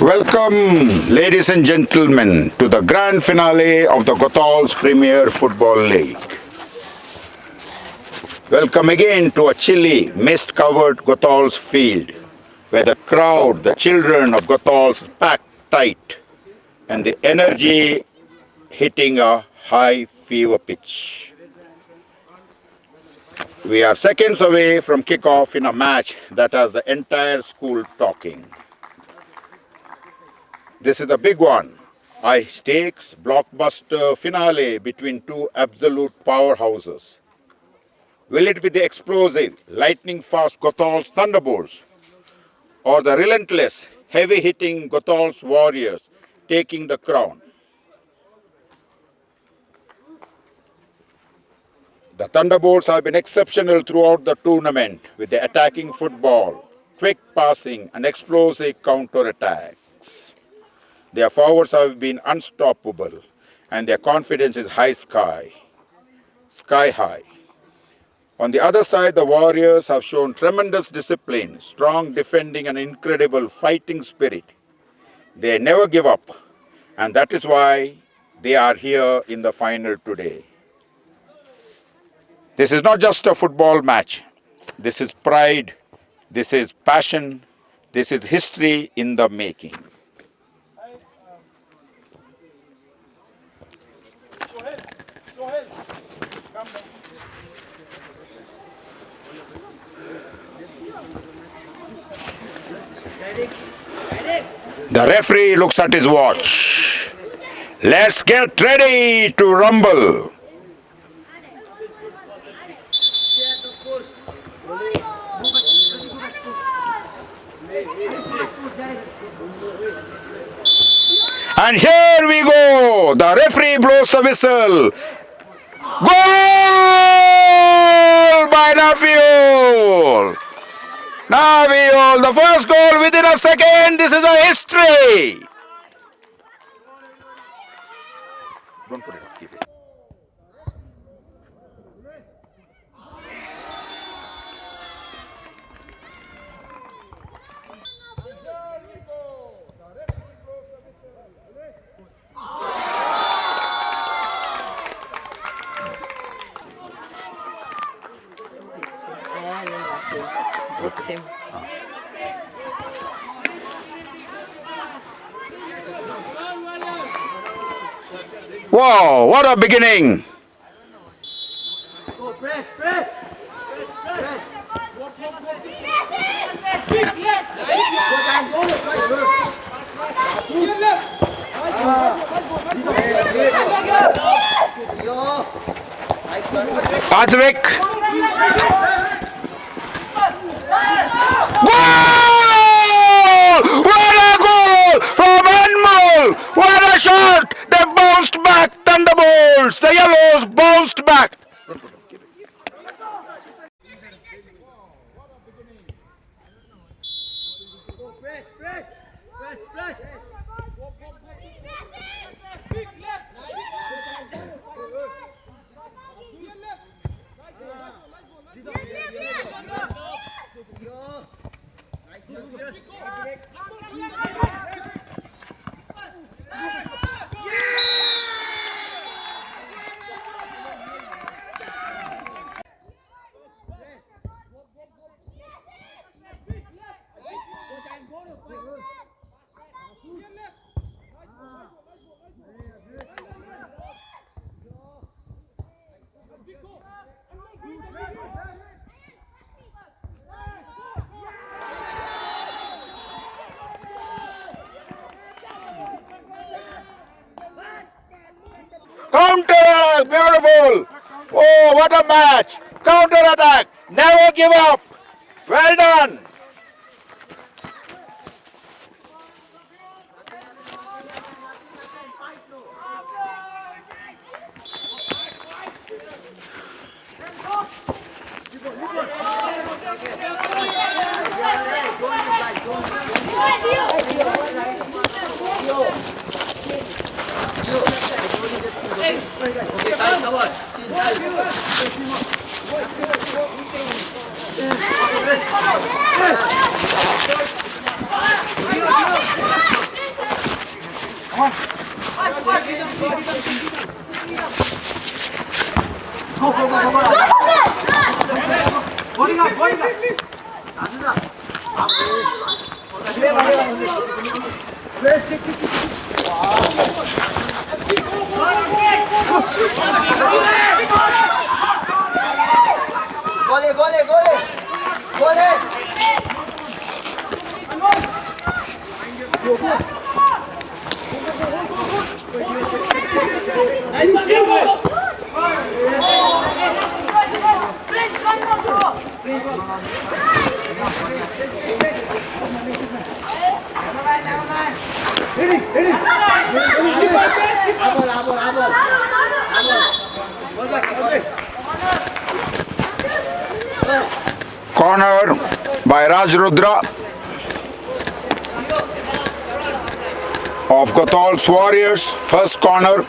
Welcome, ladies and gentlemen, to the grand finale of the Gothals Premier Football League. Welcome again to a chilly, mist-covered Gothals field, where the crowd, the children of Gothals packed tight, and the energy hitting a high fever pitch. We are seconds away from kickoff in a match that has the entire school talking. This is the big one. High stakes blockbuster finale between two absolute powerhouses. Will it be the explosive, lightning-fast Gothals Thunderbolts or the relentless, heavy-hitting Gothals Warriors taking the crown? The Thunderbolts have been exceptional throughout the tournament with their attacking football, quick passing and explosive counter-attacks. Their forwards have been unstoppable and their confidence is sky high. On the other side, the Warriors have shown tremendous discipline, strong defending and incredible fighting spirit. They never give up, and that is why they are here in the final today. This is not just a football match. This is pride, this is passion, this is history in the making. The referee looks at his watch. Let's get ready to rumble. And here we go. The referee blows the whistle. Goal by Nafiul. Nafiul, the first goal within a second. This is a history. Don't put it up, keep it. It's him. Wow, what a beginning! Go, press, press! Press! Advik. Goal! What a goal from Anmol! What a shot! They bounced back, Thunderbolts! The Yellows bounced back! Go, press, press! Press, press! Counter! Beautiful! Oh, what a match! Counter attack! Never give up! Well done! Corner by Raj Rudra of Gothal's Warriors. First corner.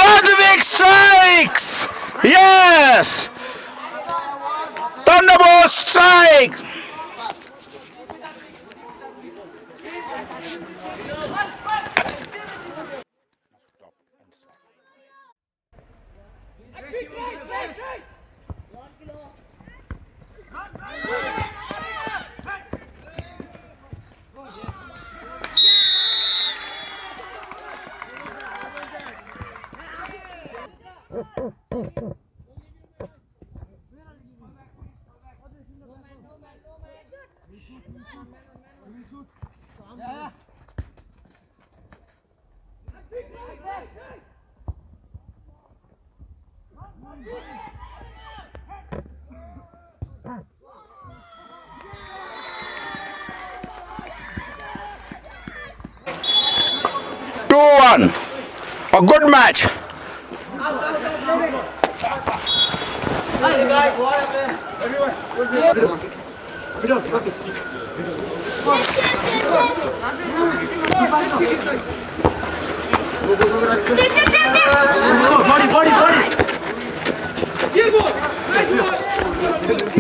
Advik strikes! Yes! Thunderbolt strike! A good match.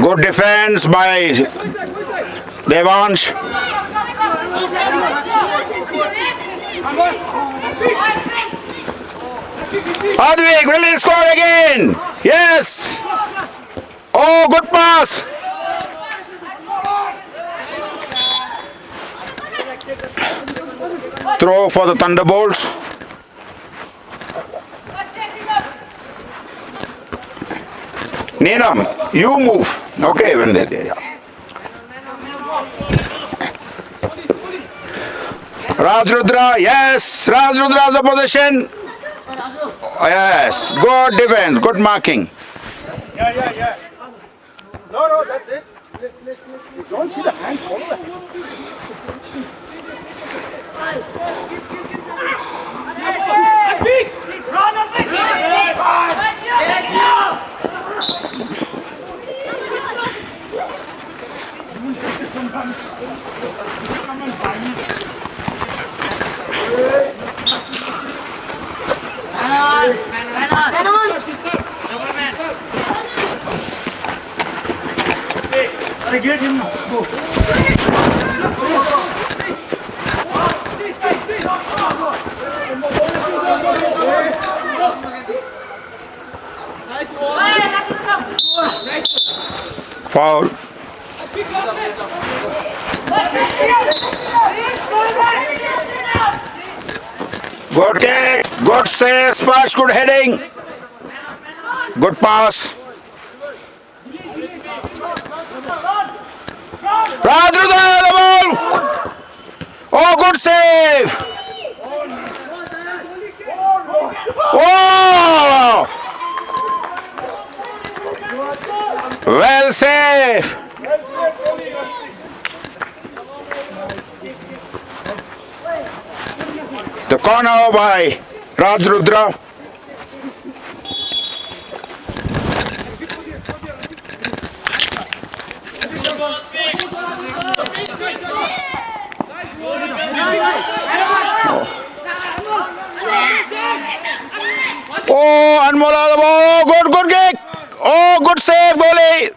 Good defense by Devansh. Advik, will he score again? Yes! Oh, good pass! Throw for the Thunderbolts. Neenam, you move. Okay, when they're there. Raj Rudra, yes, Raj Rudra has a possession. Yes, good defense, good marking. Yeah. No, that's it. You don't see the hand follow it. Get him. Go. Foul. Good kick, good save, smash, good heading. Good pass. Raj Rudra, the ball. Oh, good save. Oh! Well saved. The corner by Raj Rudra. Oh, Anmol on the ball. Oh, good kick. Oh, good save, goalie.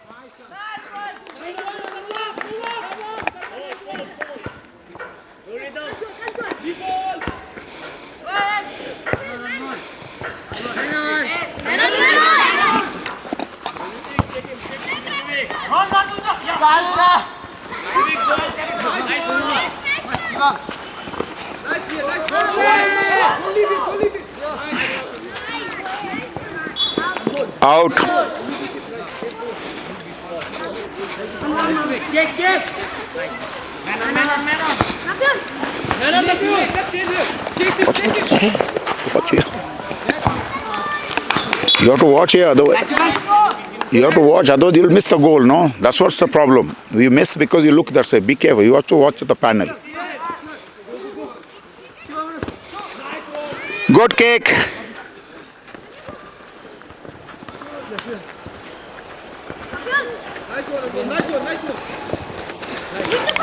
Out. Check. You have to watch here, otherwise you'll miss the goal, no? That's what's the problem. You miss because you look that way. Be careful. You have to watch the panel. Good kick.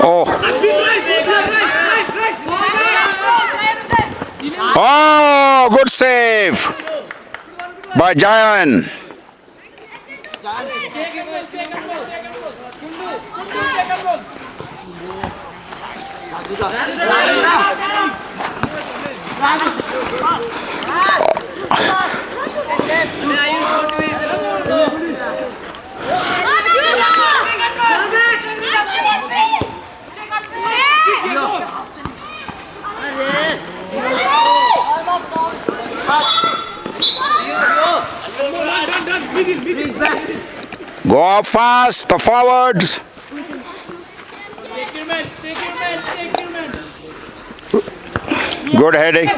Oh. Oh, good save by Jayan. Go up fast, the forwards. Good heading.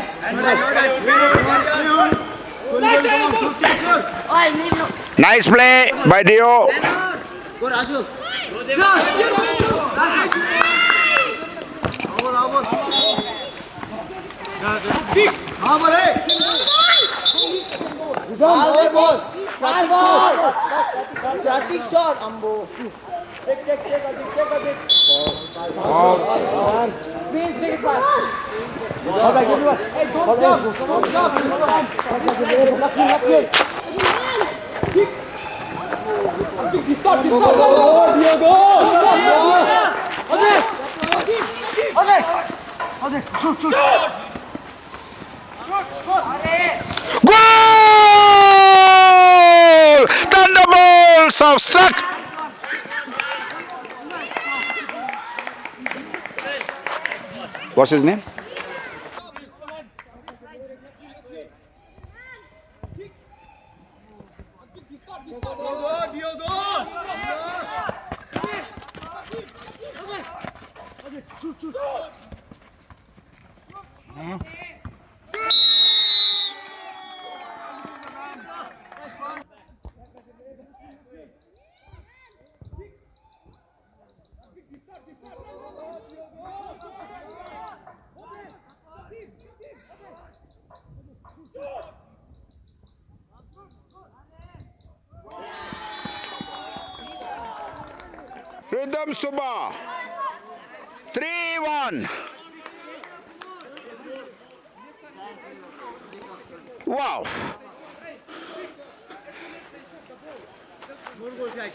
Nice play by Dio. Static shot, Ambo. Check a bit. Please take it back. Hey, don't jump. Don't jump. Stop. Okay. Shoot. Goal! Thunderbolts have struck. What's his name? Shoot. Rhythm Subha. 3-1. Wow. More goals, guys.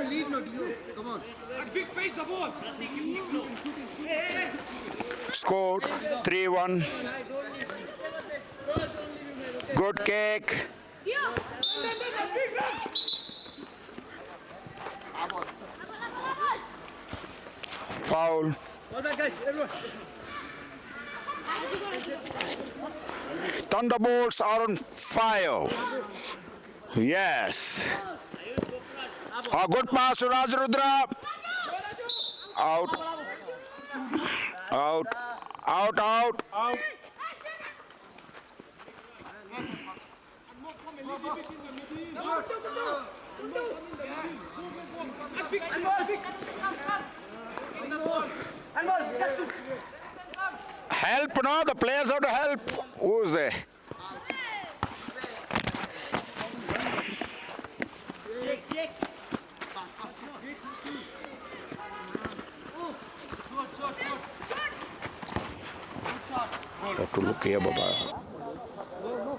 Lead, no, come on. Big face the ball. Scored 3-1. Good kick. Foul. Well done, guys. Everyone. Thunderbolts are on fire. Yes. A good pass to Rajrudra. Out. Help, no? The players have to help. Who's there? You have to look here, Baba. No.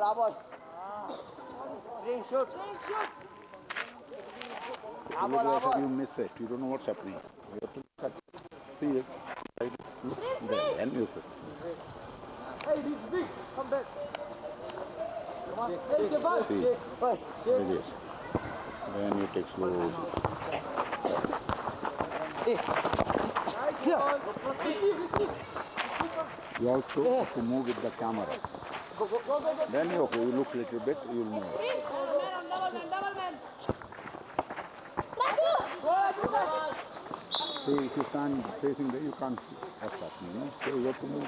Abol. Ring shoot. You miss it. You don't know what's happening. You have to cut. See it. Right. There. And you put. Hey, this big. Come back. Come on. Hey, the ball. Like this. Then you take slow. Receive. You also have to move with the camera. Go. Then you look a little bit, you'll know. Double man. See, if you stand facing there, you can't attack, you know. So you have to move a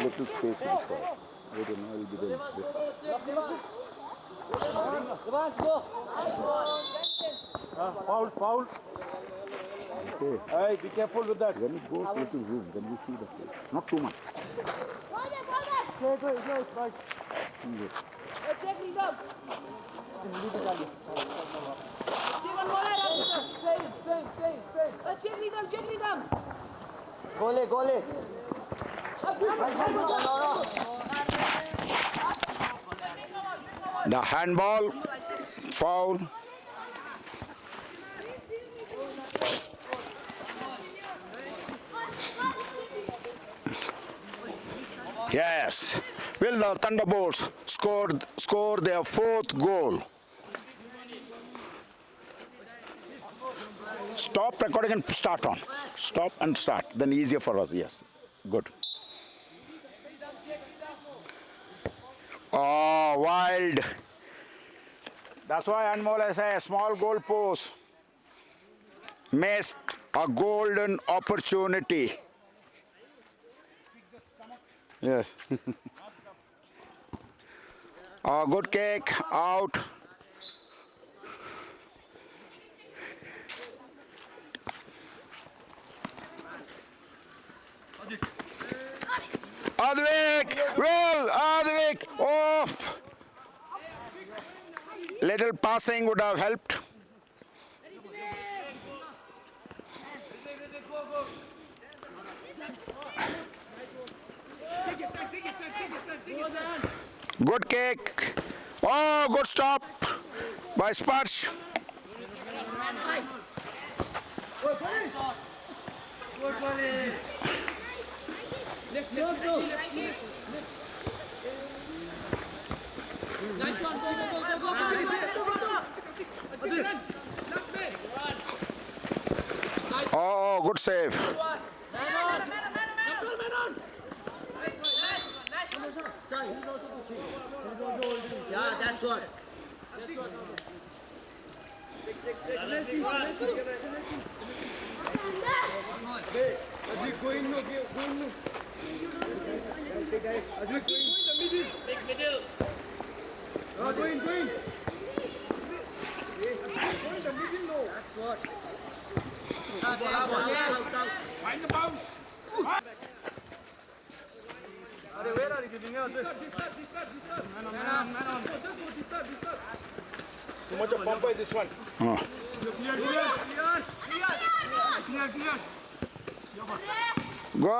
little space inside. I don't know, it'll be there. Foul. Okay. Hey, be careful with that. When it goes little zoom, then you see the place. Not too much. No, it's right. Check rhythm. Same. Check rhythm. Gole. The handball, foul. Yes. Will the Thunderbolts score their fourth goal? Stop recording and start on. Stop and start. Then easier for us. Yes. Good. Oh, wild. That's why Anmol says small goal post missed a golden opportunity. Yes. Good kick, out. Advik, off. Little passing would have helped. Good kick. Oh, good stop by Sparsh. Oh, good save. Yeah, that's what. Find the bounce. Where are you giving us? Man on. Too much of pump by this one. Clear.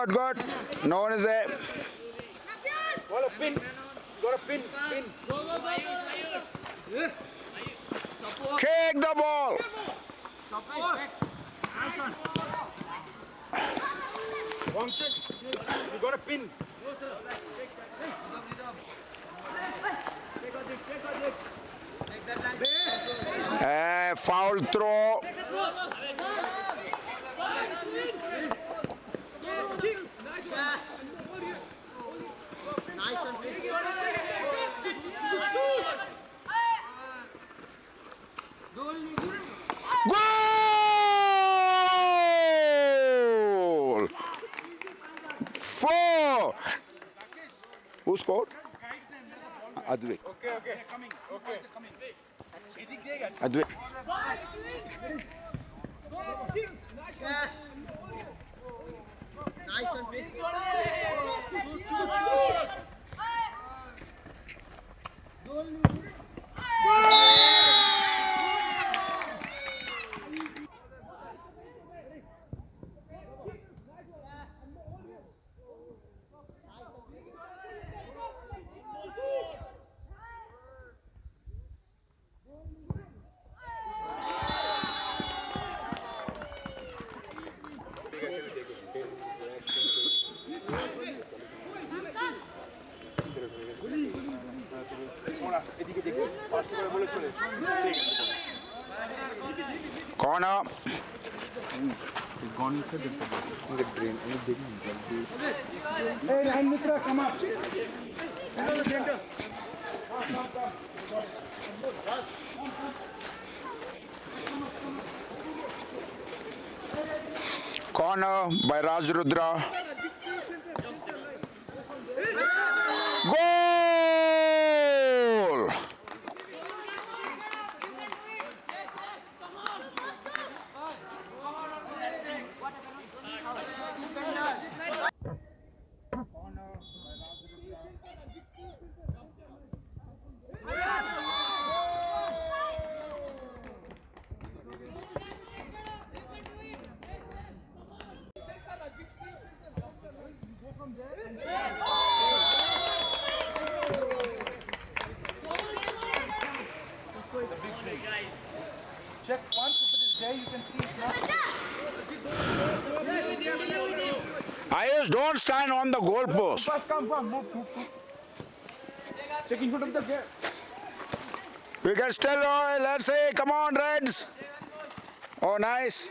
Good. No one is there. Got a pin. Kick the ball. Wrong check. You got a pin. Foul throw. Goal! 4. Who scored? Advik. Okay. Coming. Okay. Advik. Nice and big. Corner. Hey, Rahan Mitra, come up. Corner by Raj Rudra. Goal! Check once if it is there, you can see it's not. Ayush, don't stand on the goalpost. First, come. Move. Check in front of the gate. We can still, let's say, come on, Reds. Oh, nice.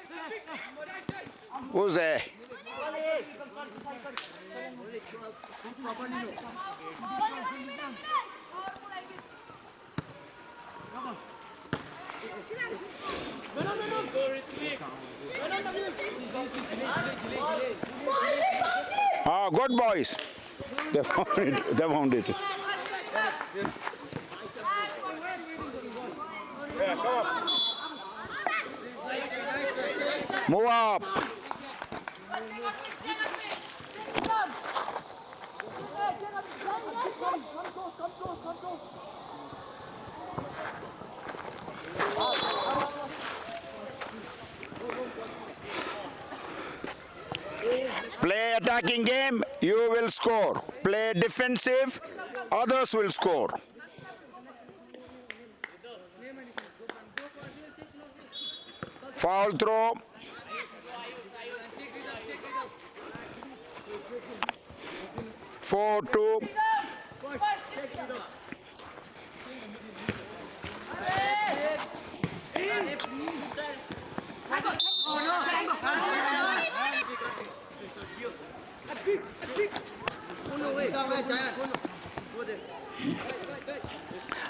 Who's there? Ah, good boys. They found it. Move up. Play attacking game, you will score. Play defensive, others will score. Foul throw. Four, two.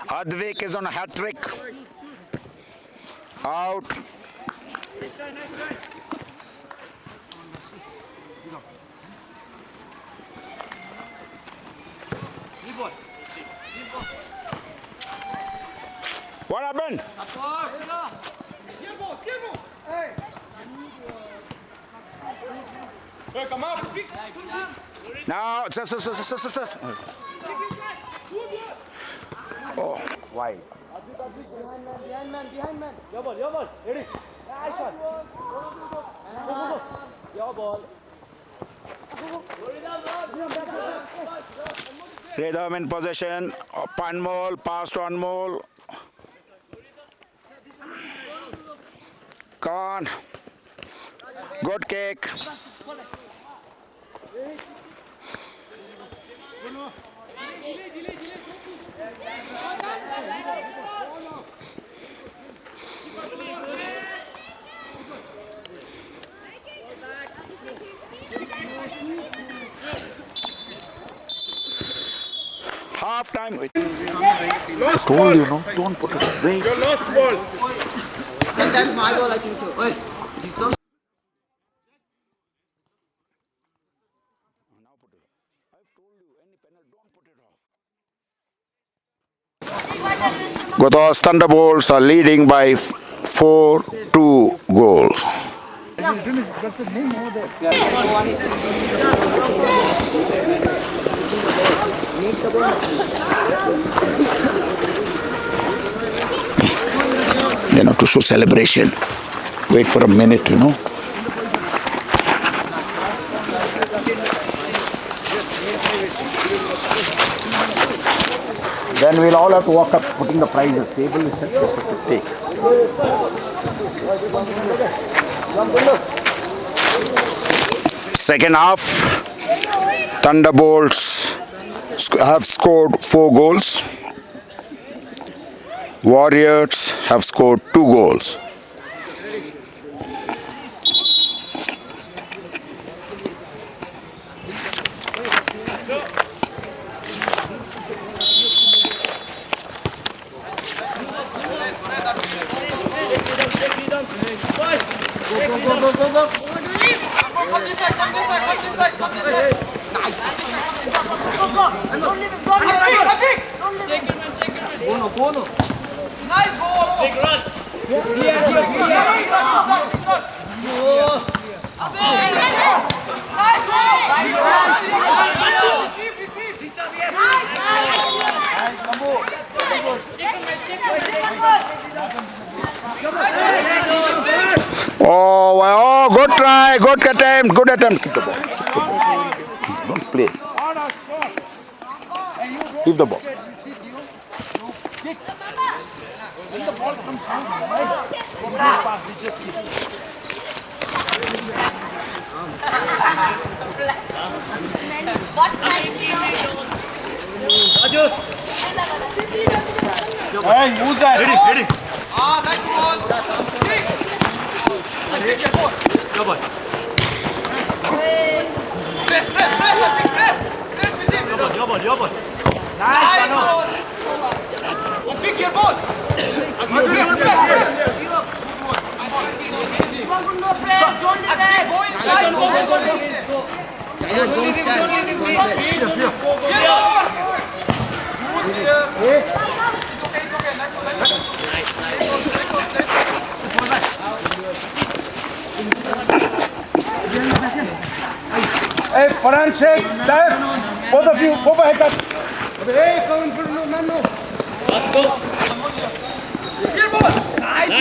Advik is on a hat trick. Out. What happened? Hey, come up. Now, oh, why? Behind man. Your ball. Ready? Nice shot. Go. Your ball. Rhythm in possession. Panmol, pass to Anmol. Come on. Good kick. Half time. Lost Told ball. you, no? Don't put it away. Your lost ball. That's my ball, I think so. Wait. Goda's Thunderbolts are leading by 4-2 goals. To show celebration. Wait for a minute, Then we'll all have to walk up putting the prizes. Table is set, this is to take. Second half, Thunderbolts have scored 4 goals. Warriors have scored 2 goals. Oh, good try, good attempt, good attempt. Keep the ball. Don't play. Leave the ball. Hey, use that. Ready. Your ball. Nice, pick your ball. Hey, Farhan Sheikh, left. Both of you, go for haircut. Hey, come in front of no. Let's go. Here, ball. Nice.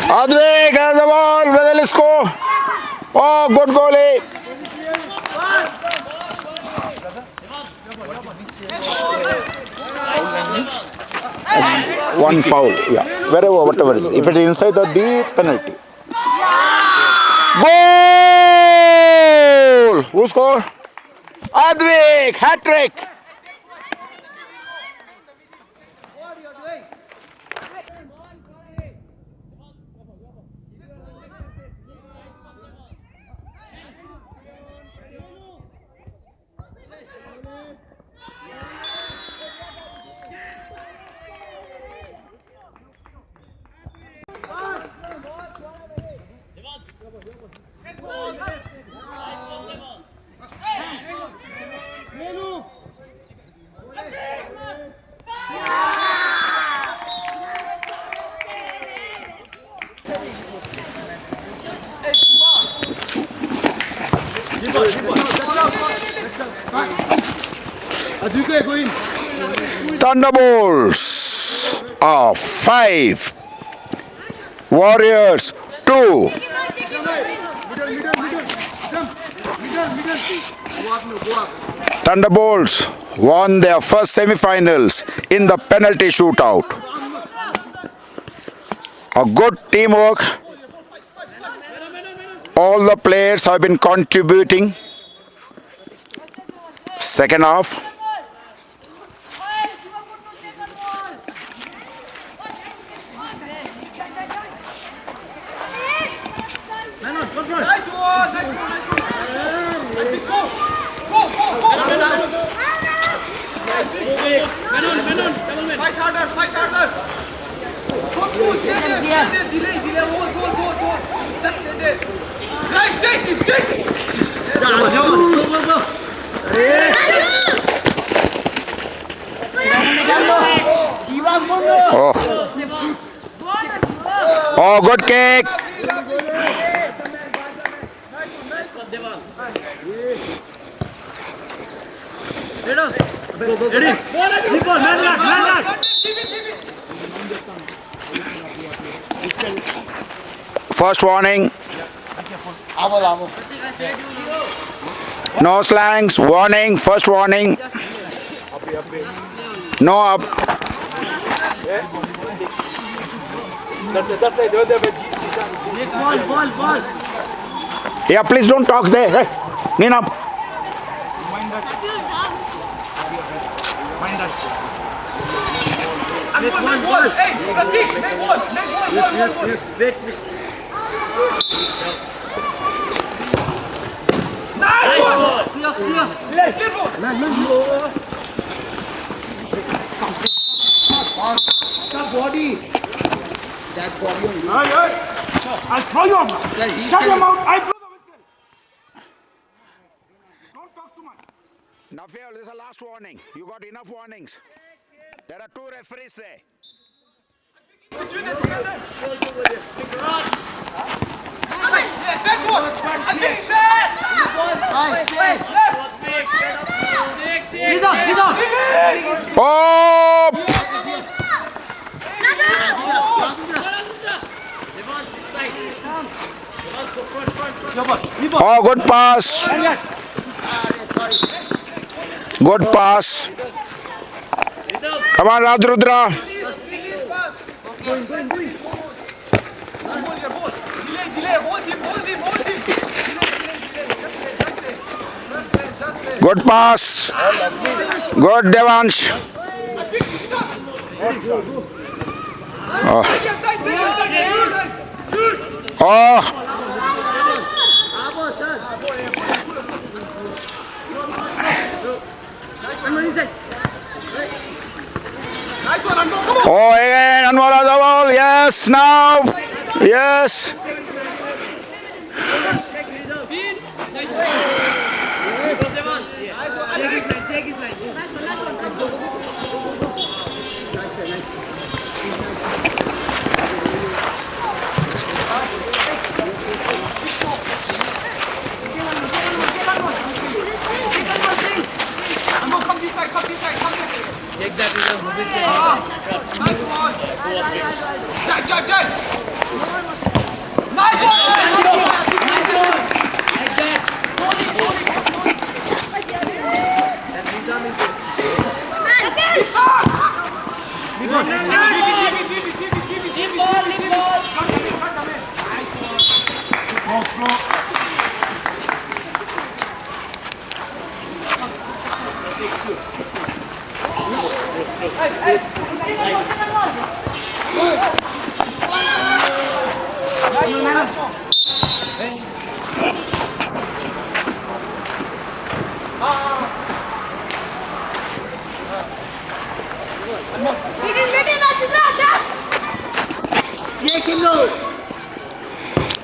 Advik has the ball. Where will score? Oh, good goalie. One foul. Yeah, wherever, whatever it is. If it is inside the deep, penalty. Goal! Who scored? Advik, hat trick. Thunderbolts are 5. Warriors 2. Thunderbolts won their first semi-finals in the penalty shootout. A good teamwork All the players have been contributing. Second half. Fight harder, fight harder. Delay, hold. Just stay there. Right, chase him. Oh, good kick. First warning. No slangs. Warning. First warning. No up. That's it. Ball. Yeah, please don't talk there. Hey, Nina. Ball. Hey, Pratik, make ball. Yes. Wait. Nice one. Clear ball. That body. I'll throw you out. Shut your mouth. I'll throw the whistle. Don't talk too much. Nafiel, this is the last warning. You got enough warnings. There are 2 referees there. That's one. Again, back. Oh! Oh, good pass. Good pass. Come on, Rajrudra. Delay, hold him. Good pass. Good, Devansh. Oh. Oh, again, Anwar Azawal. Yes, now. Yes. Jai. Nice one.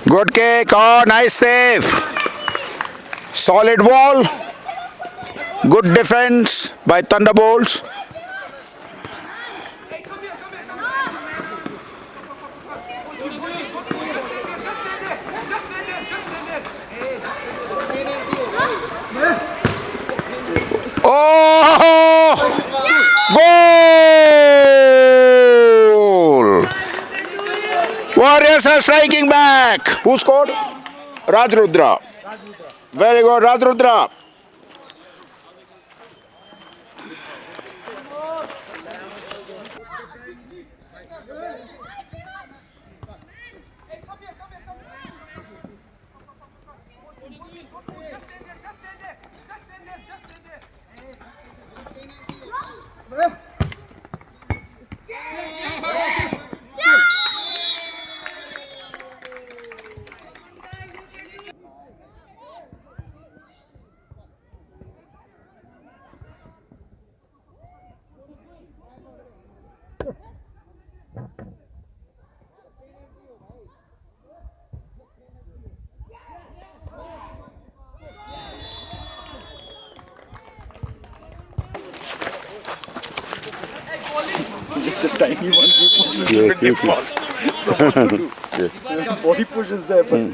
Good kick. Oh, nice save. Solid wall. Good defense by Thunderbolts. Oh! Goal! Warriors are striking back. Who scored? Rajrudra. Very good, Rajrudra. The tiny one he Yes, pushes yes, ball. yes. Body push is there, but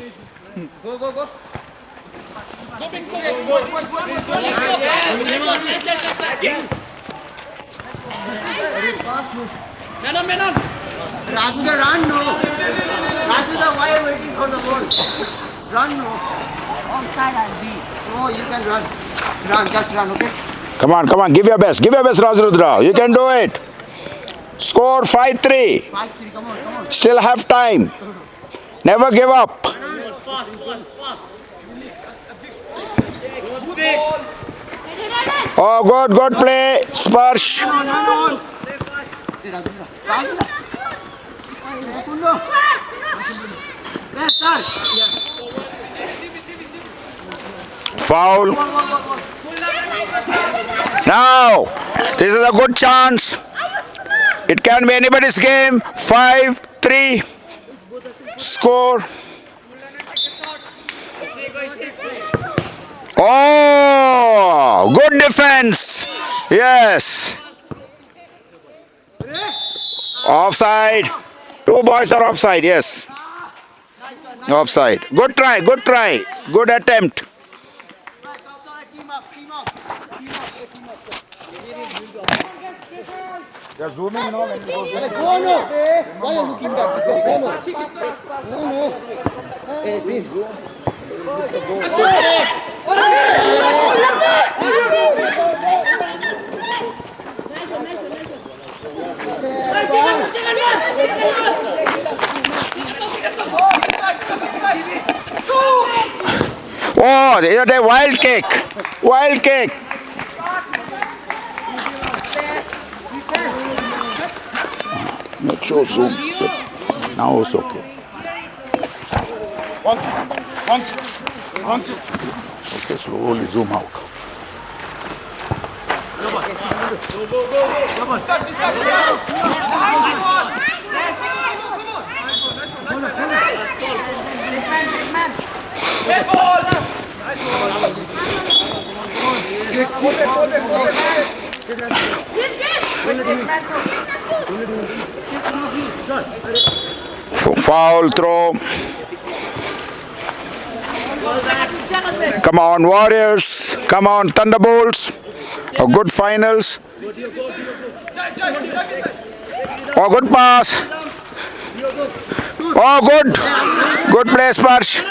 Raju, run, no. Raju, why are you waiting for the ball? Run, no. Offside I'll be. No, you can run. Run, just run, okay? Come on, give your best, Rajrudra. You can do it. Score 5-3. 5-3, come on. Still have time. Never give up. Oh, good play. Sparsh. Hey, Raju. Yes, sir. Foul. Now, this is a good chance. It can be anybody's game. 5-3. Score. Oh, good defense. Yes. Offside. Two boys are offside, yes. Offside. Good try. Good attempt. they're zooming in all angles. Go, no. Why are you looking back? Go, no. Hey, please, go. Oh, they are a wild kick. Not so soon. Now it's okay. Punch. Okay, slowly zoom out. Foul throw. Come on, Warriors. Come on, Thunderbolts. Oh, good finals. Oh, good pass. Oh, good play, Sparsh.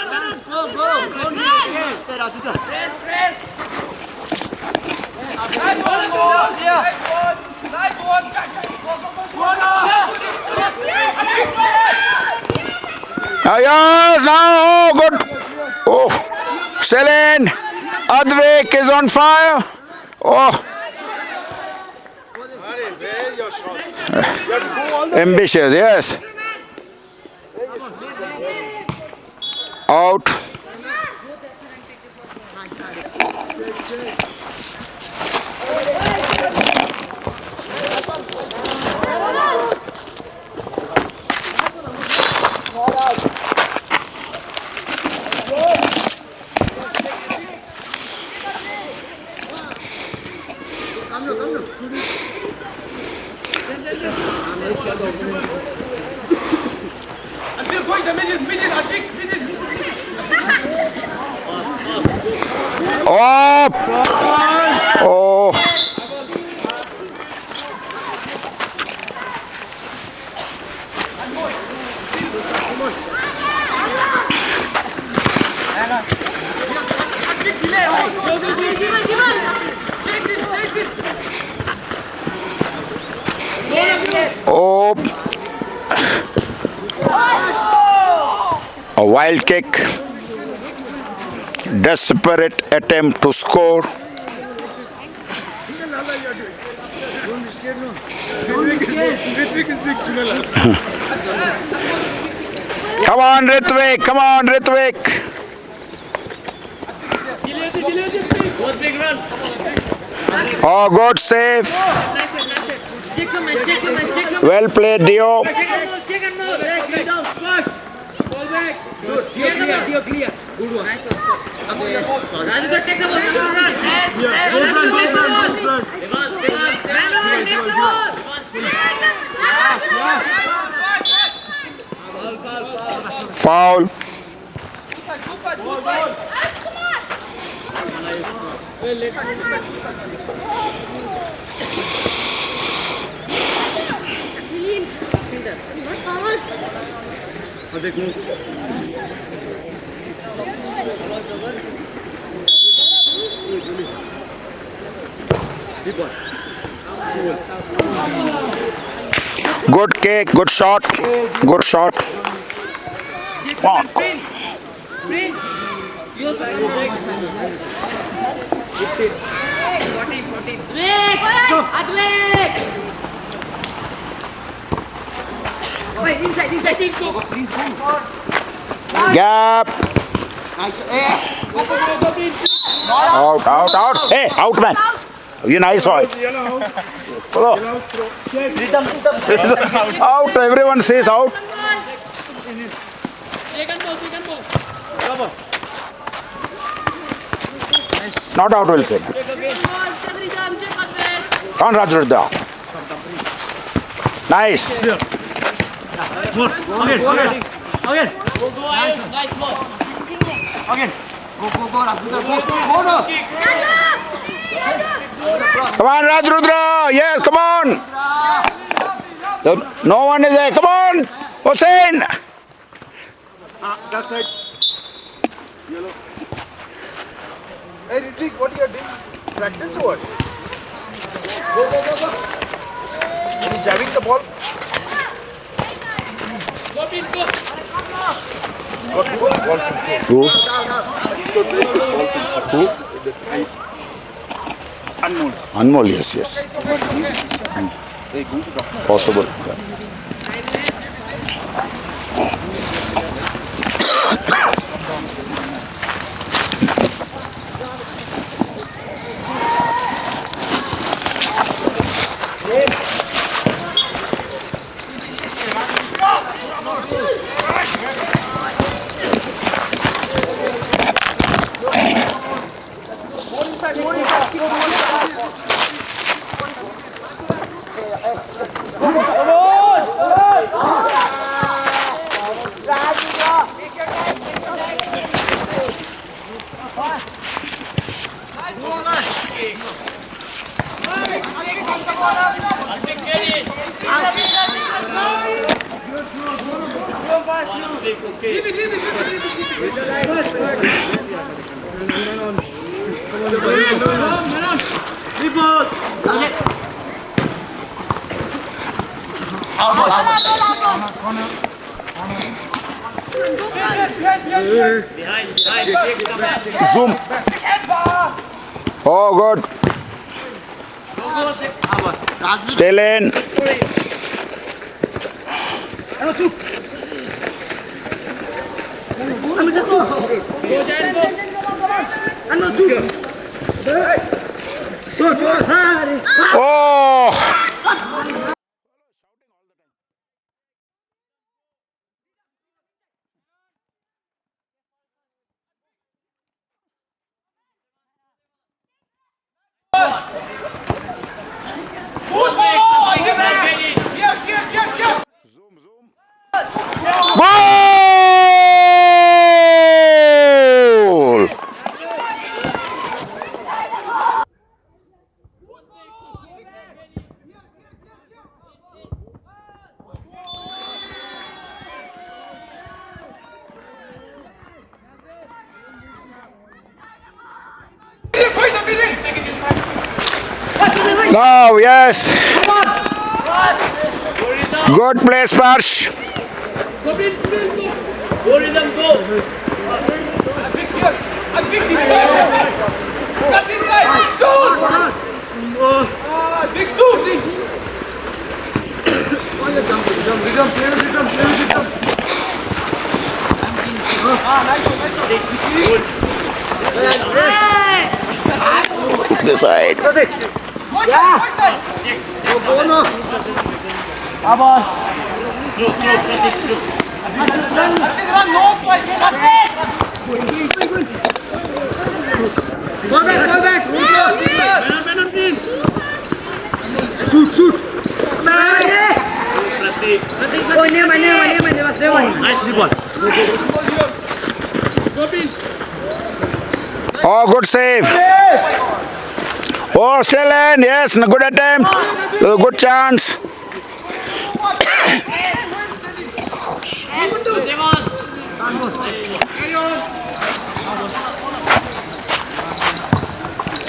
Yes, now, oh, good. Oh, Selene, Advik is on fire. Oh, ambitious, yes. Out. Up. Oh. Oh. A wild kick. Desperate attempt to score. Come on, Ritvik. Come on, Ritvik. Oh, good save. Well played, Dio. Foul. Good kick, good shot, good shot. Come on. Gap. Out, out, out. Hey, out, man. You nice boy. Follow. Out. Everyone says out. Not out, will say. On Rajrudda. Nice. Come on, Rajrudra. Yes, come on. No one is there. Come on. Hussein. That side. Yellow. Hey, Ritik, what you are doing? Practice or what? Go, go, go, go. He's jabbing the ball. Who? Anmol. Anmol, yes, yes. Possible. Zoom. Oh, good. Still in. Oh. Goal! Now, yes. Good play, Sparsh. Go, Prince, go. Go, Rhythm, go. Big shoot! This side. Oh, good save. Oh, still in. Yes, good attempt. Good chance.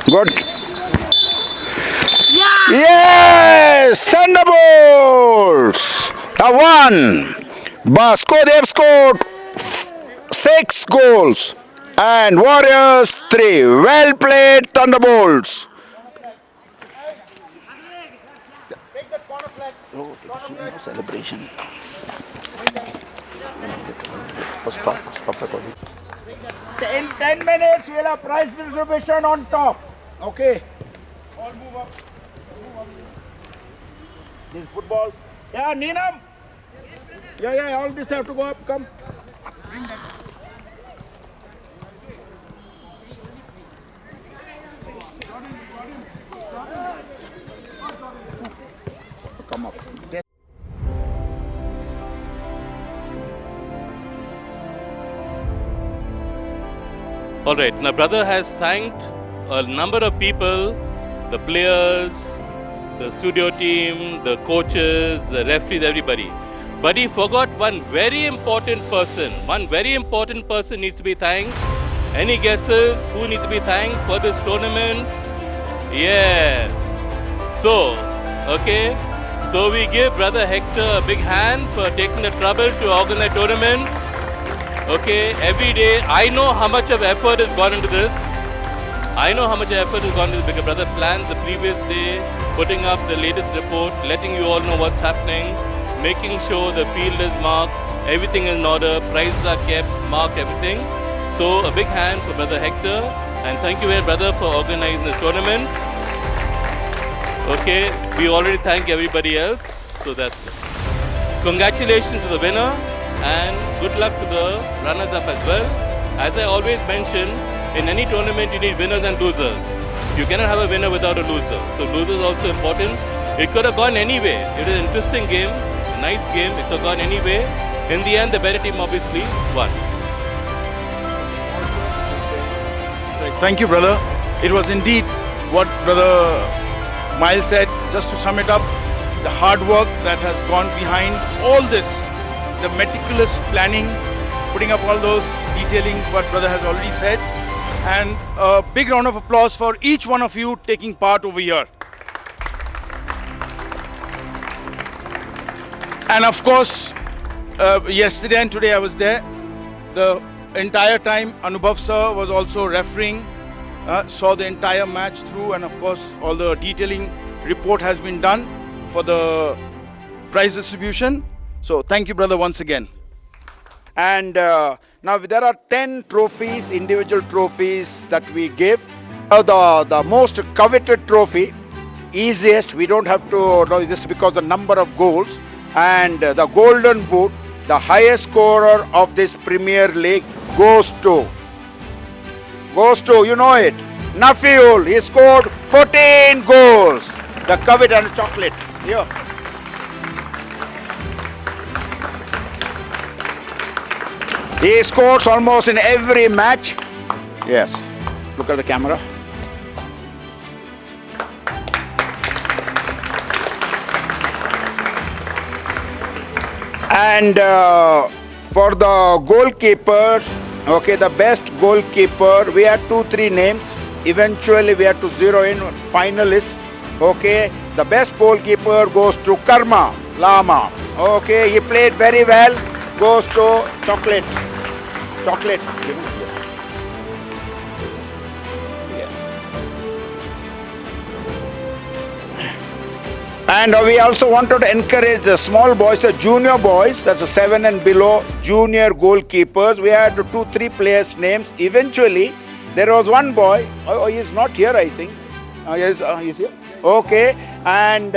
Good. Yes, Thunderbolts have won. Basco, they have scored 6 goals and Warriors 3. Well played, Thunderbolts. Celebration. Stop recording. In 10 minutes, we'll have prize distribution on top. Okay. All move up. This football. Yeah, Neenam. Yeah, all this have to go up. Come. Bring that. Come up. All right, now brother has thanked a number of people, the players, the studio team, the coaches, the referees, everybody. But he forgot one very important person. One very important person needs to be thanked. Any guesses who needs to be thanked for this tournament? Yes. So, okay. So we give brother Hector a big hand for taking the trouble to organize the tournament. Okay, every day, I know how much of effort has gone into this. I know how much effort has gone into this because brother plans the previous day, putting up the latest report, letting you all know what's happening, making sure the field is marked, everything is in order, prizes are kept, marked, everything. So a big hand for brother Hector, and thank you very much, brother, for organizing this tournament. Okay, we already thank everybody else, so that's it. Congratulations to the winner. And good luck to the runners-up as well. As I always mention, in any tournament you need winners and losers. You cannot have a winner without a loser. So losers are also important. It could have gone anyway. It was an interesting game, a nice game. It could have gone anyway. In the end, the better team obviously won. Right. Thank you, brother. It was indeed what Brother Miles said. Just to sum it up, the hard work that has gone behind all this, the meticulous planning, putting up all those, detailing what brother has already said, and a big round of applause for each one of you taking part over here. And of course, yesterday and today I was there. The entire time Anubhav sir was also refereeing, saw the entire match through, and of course all the detailing report has been done for the prize distribution. So thank you, brother, once again. And now there are 10 trophies, individual trophies that we give. The most coveted trophy, easiest, we don't have to know this because the number of goals. And the golden boot, the highest scorer of this Premier League goes to, you know it, Nafiul. He scored 14 goals. The coveted chocolate. Here. He scores almost in every match. Yes. Look at the camera. And for the goalkeepers, okay, the best goalkeeper, we had 2-3 names. Eventually, we had to zero in finalists. Okay, the best goalkeeper goes to Karma Lama. Okay, he played very well. Goes to chocolate. And we also wanted to encourage the small boys, the junior boys, that's the 7 and below junior goalkeepers. We had 2-3 players' names. Eventually, there was one boy, he's not here, I think. Yes, he's here. Okay, and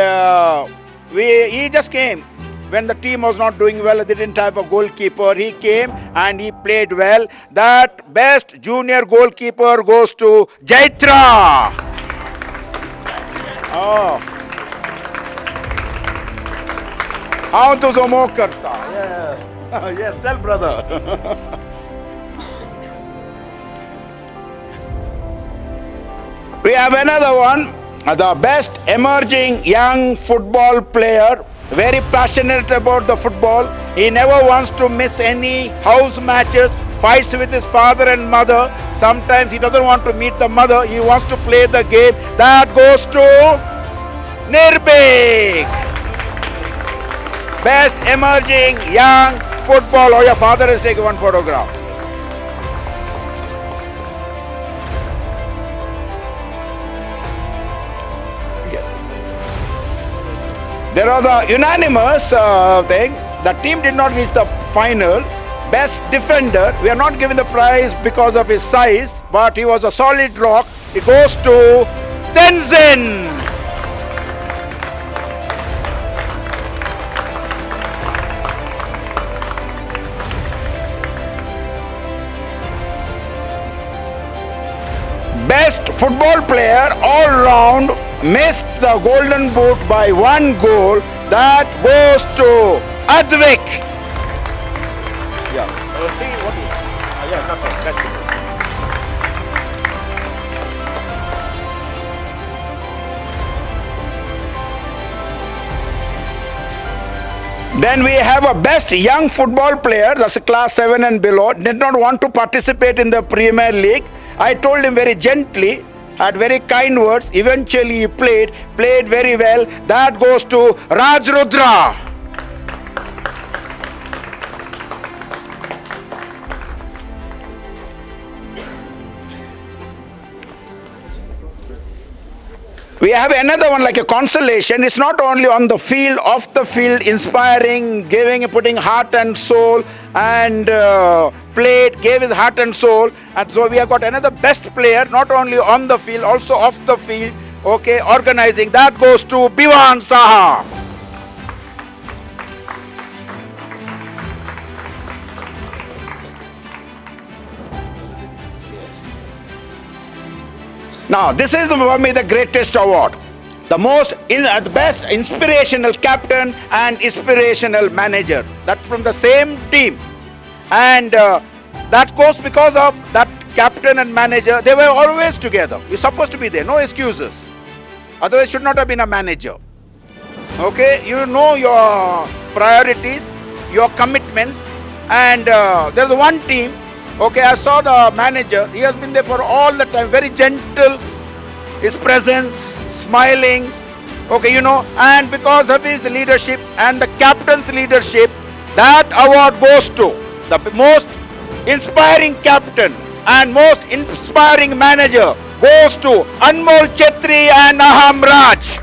he just came. When the team was not doing well, they didn't have a goalkeeper. He came and he played well. That best junior goalkeeper goes to Jaitra. Oh. How to Zomo karta? Yeah. Yes, tell brother. We have another one, the best emerging young football player, very passionate about the football. He never wants to miss any house matches, fights with his father and mother. Sometimes he doesn't want to meet the mother, he wants to play the game. That goes to Nirbhik. Best emerging young football. Oh, your father has taken one photograph. Yes. There was a unanimous thing. The team did not reach the finals. Best defender. We are not giving the prize because of his size, but he was a solid rock. It goes to Tenzin. Best football player all round, missed the golden boot by 1 goal. That goes to Advik. Yeah. See what he. Yes, that's right. That's good. Then we have a best young football player, that's a class 7 and below, did not want to participate in the Premier League. I told him very gently, had very kind words. Eventually he played very well. That goes to Raj Rudra. We have another one like a consolation. It's not only on the field, off the field, inspiring, giving, putting heart and soul, and played, gave his heart and soul. And so we have got another best player, not only on the field, also off the field, okay, organizing. That goes to Bivan Saha. Now, this is for me the greatest award. The best inspirational captain and inspirational manager. That's from the same team. And that goes because of that captain and manager. They were always together. You're supposed to be there. No excuses. Otherwise, should not have been a manager. Okay? You know your priorities, your commitments. And there's one team. Okay, I saw the manager. He has been there for all the time. Very gentle. His presence, smiling. Okay, and because of his leadership and the captain's leadership, that award goes to the most inspiring captain and most inspiring manager goes to Anmol Chetri and Aham Raj.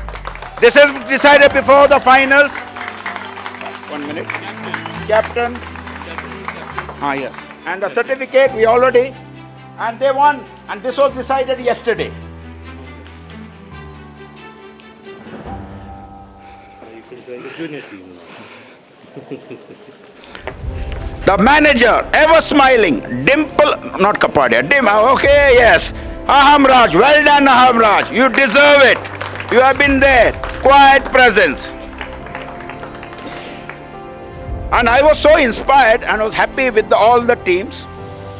This is decided before the finals. 1 minute. Captain. Yes. And the certificate we already, and they won, and this was decided yesterday. You can join the junior team now. The manager, ever smiling, Dimple, not Kapadia, okay, yes. Aham Raj, well done Aham Raj, you deserve it. You have been there, quiet presence. And I was so inspired and was happy with all the teams.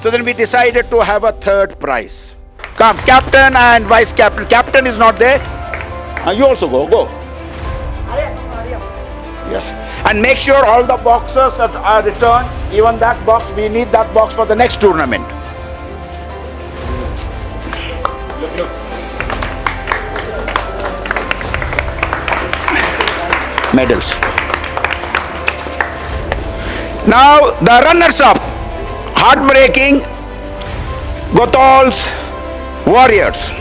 So then we decided to have a third prize. Come, captain and vice captain. Captain is not there. You also go. Yes. And make sure all the boxes are returned. Even that box, we need that box for the next tournament. Look. Medals. Now the runners-up, heartbreaking, Gothal's Warriors.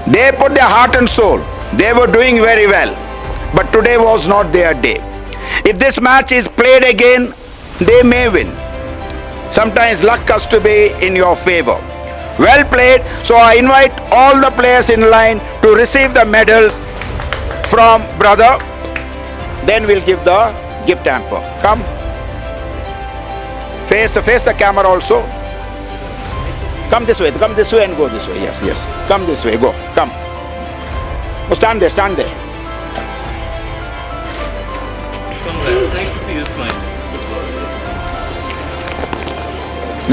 They put their heart and soul. They were doing very well. but today was not their day. If this match is played again, they may win. Sometimes luck has to be in your favor. Well played. So I invite all the players in line to receive the medals from brother. Then we'll give the gift hamper. Come. Face the camera also. Come this way and go this way. Yes, yes. Come this way, go. Come. Oh, stand there, stand there. Nice to see you smile.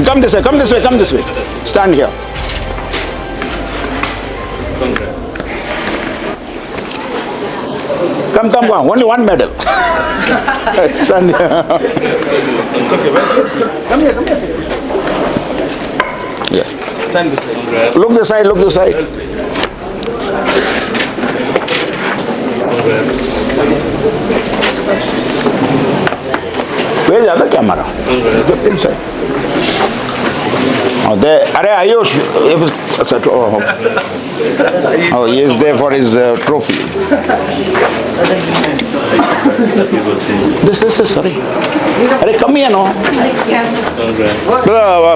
Come this way, come this way, come this way. Stand here. Congrats. Come, come, come. Only one medal. Stand here. Come here, come here. Yeah. Stand this way. Congrats. Look this side, look this side. Where's the other camera? The inside. Oh, there. Arey Ayush, oh, he is there for his trophy. This, sorry. Arey, come here, no?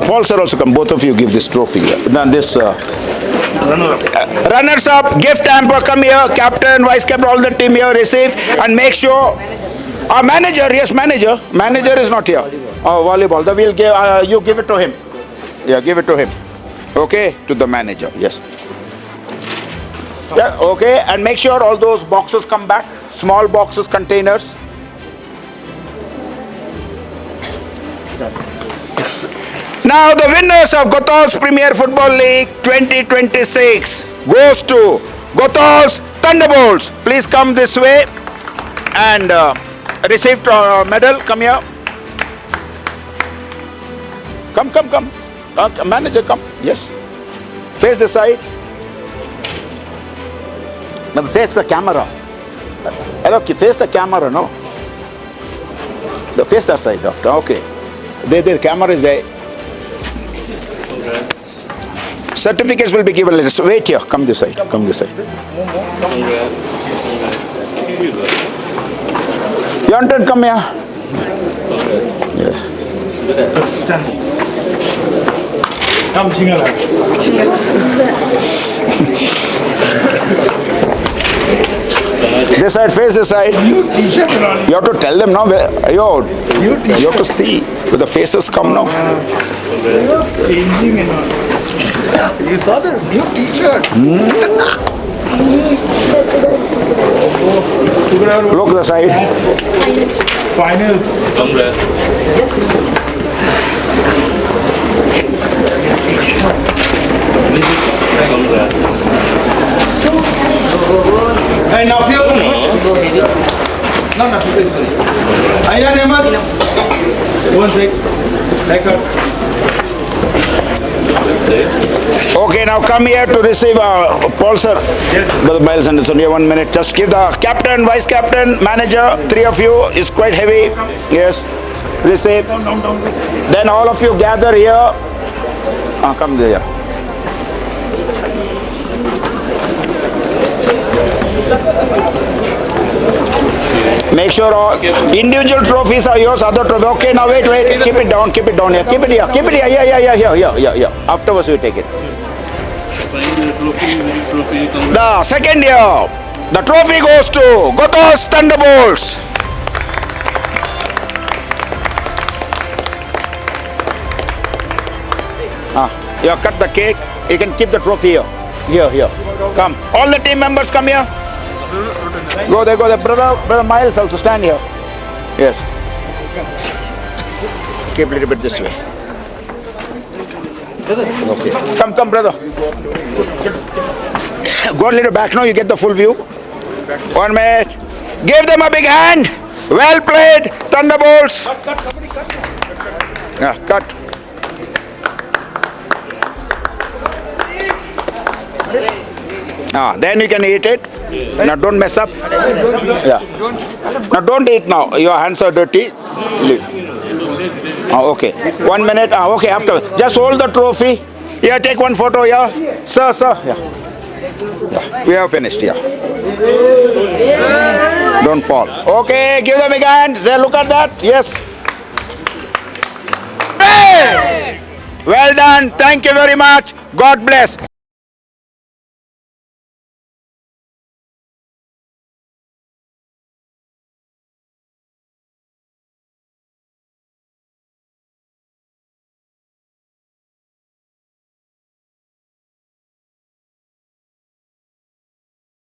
Paul sir also come. Both of you give this trophy. Then this. Runners up, gift hamper, come here. Captain, vice captain, all the team here receive and make sure. Our manager, yes, manager. Manager is not here. Oh, volleyball. The will give. You give it to him. Yeah, give it to him. Okay, to the manager. Yes. Yeah, okay, and make sure all those boxes come back. Small boxes, containers. Now the winners of Gothos Premier Football League 2026 goes to Gothos Thunderbolts. Please come this way and receive medal. Come here. Come, come, come. Manager, come. Yes. Face the side. No, face the camera. Hello, face the camera, no? The face that side after. Okay. The camera is there. Certificates will be given later. So wait here. Come this side. Come this side. Your turn. Come here. Yes. Come, Chingala. This side, face this side. You have to tell them now. You have to see. With the faces come now. Changing and all. You saw the new t-shirt. Look the side. Final. Congrats. And now you. No, please. Ayan, Ahmad. One sec. Back up. Okay, now come here to receive Paul sir. Yes. Brother Miles Anderson, you have 1 minute. Just give the captain, vice captain, manager, 3 of you is quite heavy. Yes. Receive. Then all of you gather here. Come there. Make sure all individual trophies are yours, other trophies. Okay, now wait. Keep it down here. Keep it here. Yeah. Afterwards we take it. The second year, the trophy goes to Gothos Thunderbolts. You cut the cake. You can keep the trophy here. Here. Come. All the team members come here. Go there. Brother Miles also stand here. Yes. Keep a little bit this way. Okay. Come, brother. Go a little back now. You get the full view. 1 minute. Give them a big hand. Well played, Thunderbolts. Cut. Yeah, cut. Then you can eat it. Now don't mess up. Yeah. Now don't eat now. Your hands are dirty. Leave. Okay. 1 minute. Okay, after. Just hold the trophy. Yeah, take one photo. Yeah. Sir. Yeah. We have finished. Yeah. Don't fall. Okay, give them a hand. Say, look at that. Yes. Well done. Thank you very much. God bless.